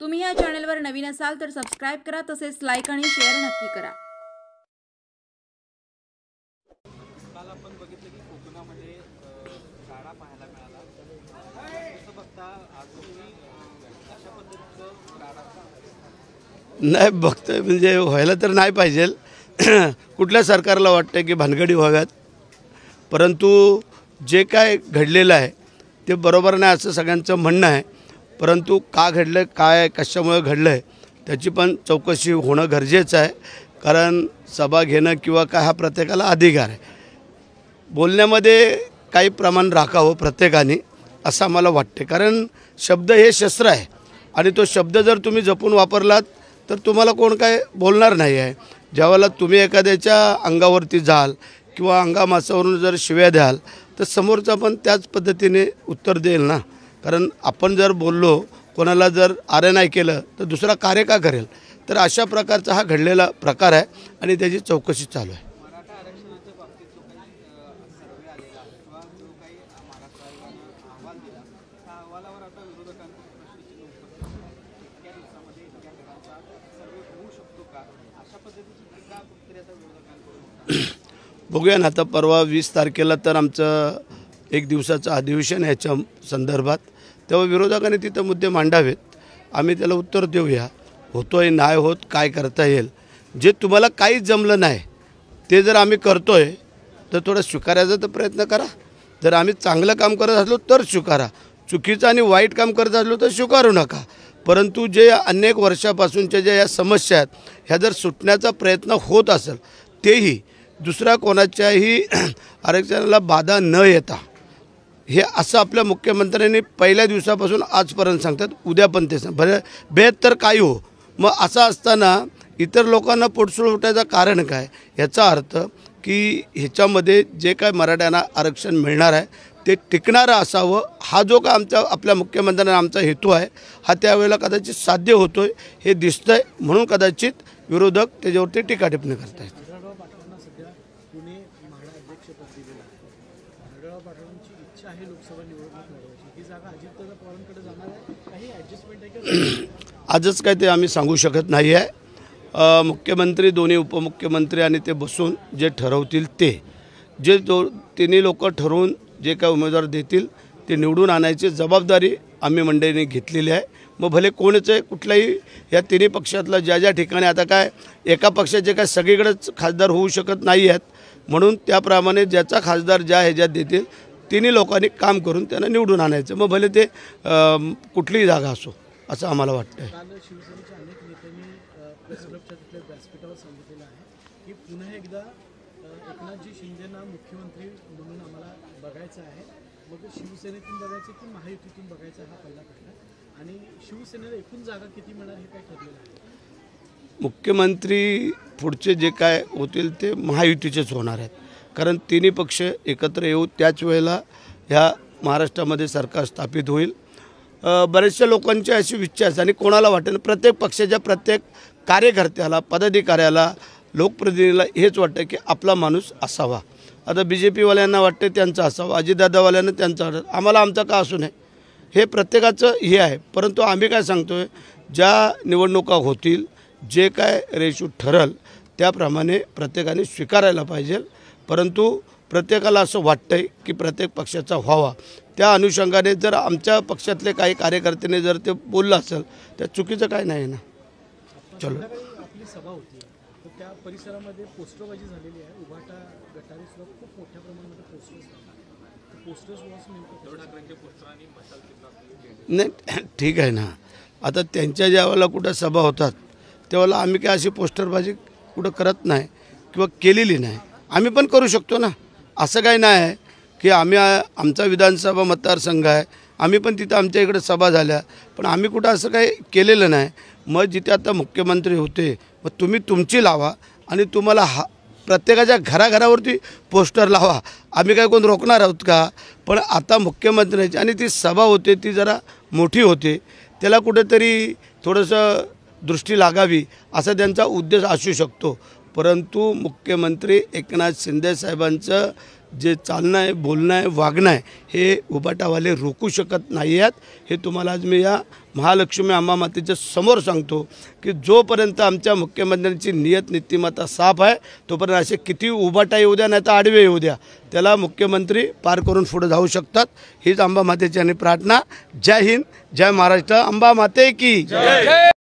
तुम्ही या चॅनलवर नवीन असाल तर सबस्क्राइब करा, तसेच लाईक आणि शेअर नक्की करा। काल आपण बघितलं की कोकणामध्ये गाडा पाहायला मिळाला। कसं बघता आजही अशा पद्धतीचं गाडा नाही बघतोय म्हणजे व्हायला तर नाही पाहिजे। कुठल्या सरकारला वाटतं की भानगडी व्हाव्यात, परंतु जे काय घडलेलं आहे ते बरोबर नाही असं सगळ्यांचं म्हणणं आहे। परंतु का घडलं, काय कशामुळे घडलं त्याची पण चौकशी होणं गरजेचं आहे, कारण सभा घेणं किंवा काय हा प्रत्येकाला अधिकार आहे। बोलण्यामध्ये काही प्रमाण राखावं प्रत्येकाने असं मला वाटते, कारण शब्द हे शस्त्र आहे आणि तो शब्द जर तुम्ही जपून वापरलात तर तुम्हाला कोण काय बोलणार नाही आहे। ज्यावेळेला तुम्ही एखाद्याच्या अंगावरती जाल किंवा अंगामासावरून जर शिव्या द्याल तर समोरचा पण त्याच पद्धतीने उत्तर देईल ना, कारण आपण जर बोललो कोणाला जर आरे नाही केलं तर दुसरा कार्य का करेल। तर अशा प्रकारचा हा घडलेला प्रकार आहे आणि त्याची चौकशी चालू आहे। मराठा आरक्षणाच्या बाबतीत जो काही सर्वे आलेला किंवा जो काही महाराष्ट्र आयोगानं अहवाल दिला त्या अहवालावर आता विरोधकांचे प्रश्नचिन्ह उपस्थित इतक्या दिवसामध्ये इतक्या घरांचा सर्वे होऊ शकतो का, अशा पद्धतीची टीका कुठेतरी आता विरोधकांकडून बघूया ना, आता परवा 20 तारखेला तर आमचं एक दिवसाचं अधिवेशन आहे याच्या संदर्भात, तेव्हा विरोधकांनी तिथं मुद्दे मांडावेत, आम्ही त्याला उत्तर देऊया। होतोय नाही होत काय करता येईल, जे तुम्हाला काहीच जमलं नाही ते जर आम्ही करतोय तर थोडं स्वीकारायचा तर प्रयत्न करा। जर आम्ही चांगलं काम करत असलो तर स्वीकारा, चुकीचं आणि वाईट काम करत असलो तर स्वीकारू नका। परंतु जे अनेक वर्षापासूनच्या ज्या या समस्या आहेत ह्या जर सुटण्याचा प्रयत्न होत असेल, तेही दुसऱ्या कोणाच्याही आरक्षणाला बाधा न येता, हे असं आपल्या मुख्यमंत्र्यांनी पहिल्या दिवसापासून आजपर्यंत सांगतात, उद्या पण ते भले बेत तर काही हो। मग असं असताना इतर लोकांना पोटसूळ उठायचं कारण काय, याचा अर्थ की ह्याच्यामध्ये जे काय मराठ्यांना आरक्षण मिळणार आहे ते टिकणारं असावं, हा जो का आपल्या मुख्यमंत्र्यांना आमचा हेतू आहे हा त्यावेळेला कदाचित साध्य होतो आहे हे दिसतं आहे, म्हणून कदाचित विरोधक त्याच्यावरती टीका टिप्पणी करत आहेत। पुणे म्हाडा अध्यक्षपद दिलेलं आहे। आढळराव पाटलांची इच्छा आहे लोकसभा निवडणूक लढवायची, ही जागा अजितदादा पवारांकडे जाणार आहे, काही ॲडजस्टमेंट आहे का? आजच काय ते आम्ही सांगू शकत नाही आहे। मुख्यमंत्री, दोन्ही उपमुख्यमंत्री आणि ते बसून जे ठरवतील ते, जे तिन्ही लोक ठरवून जे काय उमेदवार देतील ते निवडून आणायची जबाबदारी आम्ही मंडळीने घेतलेली आहे। मग भले कोणच आहे, कुठलाही या तिन्ही पक्षातला ज्या ज्या ठिकाणी, आता काय एका पक्षाचे काय सगळीकडेच खासदार होऊ शकत नाही आहेत, म्हणून त्याप्रमाणे ज्याचा खासदार ज्या ह्याच्यात देतील तिन्ही लोकांनी काम करून त्यांना निवडून आणायचं, मग भले ते कुठलीही जागा असो असं आम्हाला वाटतं आहे। काल शिवसेनेच्या अनेक नेत्यांनी प्रेस क्लबच्या तिथल्या व्यासपीठावर सांगितलेलं आहे की पुन्हा एकदा एकनाथजी शिंदेंना मुख्यमंत्री म्हणून आम्हाला बघायचं आहे। मग शिवसेनेतून बघायचं की महायुतीतून बघायचं हा पहिला प्रश्न, आणि शिवसेनेला एकूण जागा किती मिळणार हे काय ठरलेलं आहे? मुख्यमंत्री पुढचे जे काय होतील ते महायुतीचेच होणार आहेत, कारण तिन्ही पक्ष एकत्र येऊ त्याच वेळेला ह्या महाराष्ट्रामध्ये सरकार स्थापित होईल। बऱ्याचशा लोकांची अशी इच्छा असते आणि कोणाला वाटेल, प्रत्येक पक्षाच्या प्रत्येक कार्यकर्त्याला, पदाधिकाऱ्याला, लोकप्रतिनिधीला हेच वाटतं की आपला माणूस असावा। आता BJP वाल्यांना वाटते त्यांचा असावा, अजितदादावाल्यांना त्यांचा वाटतं, आम्हाला आमचा का असू नये, हे प्रत्येकाचं हे आहे। परंतु आम्ही काय सांगतो आहे, ज्या निवडणुका होतील, जे काय रेशू ठरल त्याप्रमाणे प्रत्येकाने स्वीकारायला पाहिजे। परंतु प्रत्येकाला असं वाटतं आहे की प्रत्येक पक्षाचा व्हावा, त्या अनुषंगाने जर आमच्या पक्षातले काही कार्यकर्त्यांनी जर ते बोललं असेल तर चुकीचं काय नाही ना। चलो, आपली सभा होती तर त्या परिसरामध्ये पोस्टरबाजी झालेली आहे, उभाटा गटारी सुद्धा खूप मोठ्या प्रमाणामध्ये पोस्टर्स नाही ठीक आहे ना। आता त्यांच्या ज्यावेळेला कुठं सभा होतात त्यावेळेला आम्ही काय अशी पोस्टरबाजी कुठं करत नाही किंवा केलेली नाही, आम्ही पण करू शकतो ना। असं काही नाही आहे की आम्ही, आमचा विधानसभा मतदारसंघ आहे, आम्ही पण तिथं आमच्या इकडे सभा झाल्या, पण आम्ही कुठं असं काही केलेलं नाही। मग जिथे आता मुख्यमंत्री होते मग तुम्ही तुमची लावा आणि तुम्हाला प्रत्येकाच्या घराघरावरती पोस्टर लावा, आम्ही काय कोण रोखणार आहोत का? पण आता मुख्यमंत्र्यांची आणि ती सभा होते ती जरा मोठी होते, त्याला कुठेतरी थोडंसं दृष्टी लागावी असा त्यांचा उद्देश असू शकतो, परंतु मुख्यमंत्री एकनाथ शिंदे साहेबांचं जे चालणं आहे, बोलणं आहे, वागणं आहे, हे उबाटावाले रोखू शकत नाही आहेत. हे तुम्हाला आज मी या महालक्ष्मी अंबा मातेच्या समोर सांगतो की जोपर्यंत आमच्या मुख्यमंत्र्यांची नियत नीतिमत्ता साफ आहे तोपर्यंत असे किती उबाटा येऊ द्या नाही तर आडवे येऊ द्या, त्याला मुख्यमंत्री पार करून पुढे जाऊ शकतात. हीच अंबा मातेची आणि प्रार्थना. जय हिंद, जय महाराष्ट्र. अंबा माते की जय.